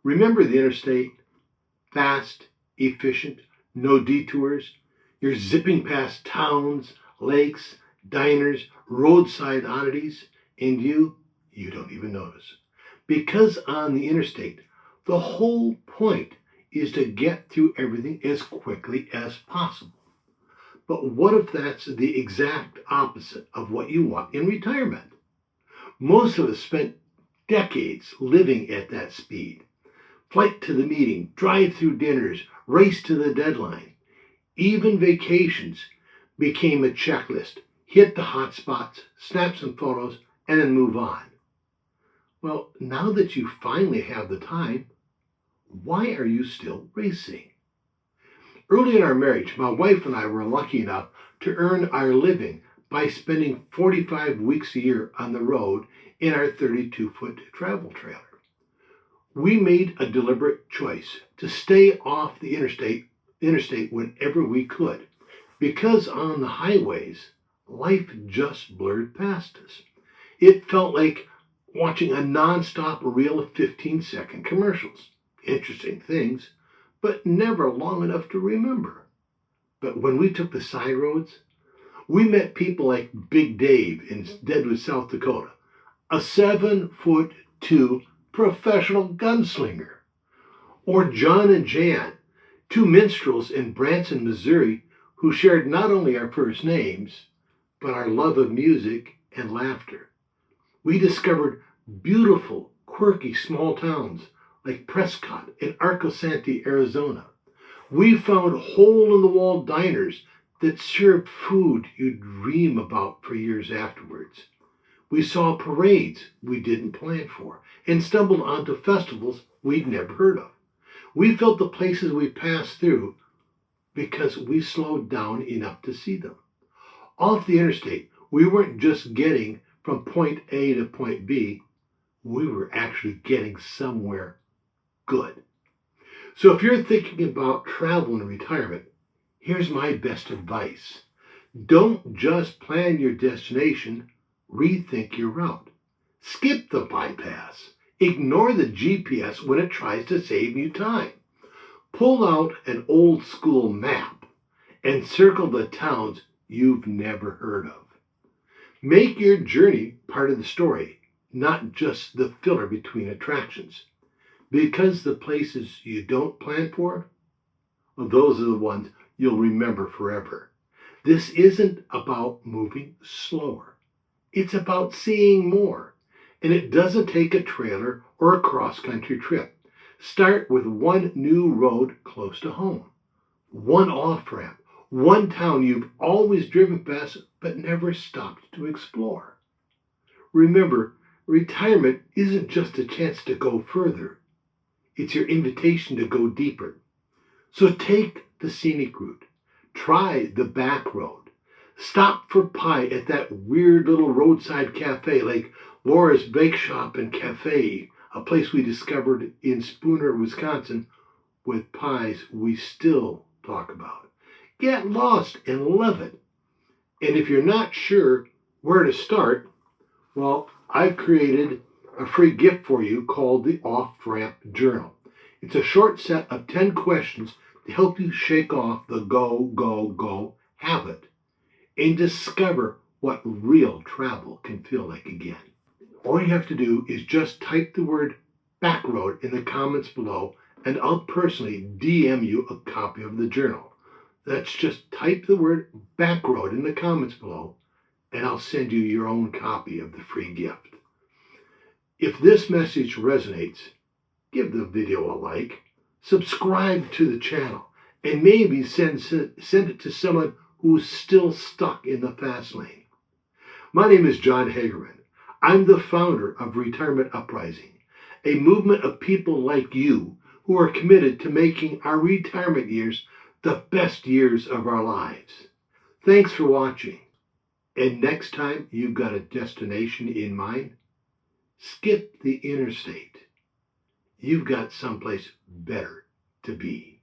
Remember the interstate? Fast, efficient, no detours. You're zipping past towns, lakes, diners, roadside oddities, and you don't even notice. Because on the interstate, the whole point is to get through everything as quickly as possible. But what if that's the exact opposite of what you want in retirement? Most of us spent decades living at that speed. Flight to the meeting, drive-through dinners, race to the deadline. Even vacations became a checklist. Hit the hot spots, snap some photos, and then move on. Well, now that you finally have the time, why are you still racing? Early in our marriage, my wife and I were lucky enough to earn our living by spending 45 weeks a year on the road in our 32-foot travel trailer. We made a deliberate choice to stay off the interstate whenever we could, because on the highways, life just blurred past us. It felt like watching a nonstop reel of 15-second commercials. Interesting things, but never long enough to remember. But when we took the side roads, we met people like Big Dave in Deadwood, South Dakota, a 7'2" professional gunslinger, or John and Jan, two minstrels in Branson, Missouri, who shared not only our first names, but our love of music and laughter. We discovered beautiful, quirky small towns like Prescott and Arco Santa, Arizona. We found hole-in-the-wall diners that served food you'd dream about for years afterwards. We saw parades we didn't plan for and stumbled onto festivals we'd never heard of. We felt the places we passed through because we slowed down enough to see them. Off the interstate, we weren't just getting from point A to point B, we were actually getting somewhere good. So if you're thinking about travel and retirement, here's my best advice. Don't just plan your destination, rethink your route. Skip the bypass. Ignore the GPS when it tries to save you time. Pull out an old school map and circle the towns you've never heard of. Make your journey part of the story, not just the filler between attractions. Because the places you don't plan for, well, those are the ones you'll remember forever. This isn't about moving slower. It's about seeing more. And it doesn't take a trailer or a cross-country trip. Start with one new road close to home, one off-ramp, one town you've always driven past but never stopped to explore. Remember, retirement isn't just a chance to go further. It's your invitation to go deeper. So take the scenic route. Try the back road. Stop for pie at that weird little roadside cafe like Laura's Bake Shop and Cafe, a place we discovered in Spooner, Wisconsin, with pies we still talk about. Get lost and love it. And if you're not sure where to start, well, I've created a free gift for you called the Off-Ramp Journal. It's a short set of 10 questions to help you shake off the go, go, go habit and discover what real travel can feel like again. All you have to do is just type the word backroad in the comments below, and I'll personally DM you a copy of the journal. That's just type the word backroad in the comments below, and I'll send you your own copy of the free gift. If this message resonates, give the video a like, subscribe to the channel, and maybe send it to someone who's still stuck in the fast lane. My name is John Hagerman. I'm the founder of Retirement Uprising, a movement of people like you who are committed to making our retirement years the best years of our lives. Thanks for watching. And next time you've got a destination in mind, skip the interstate. You've got someplace better to be.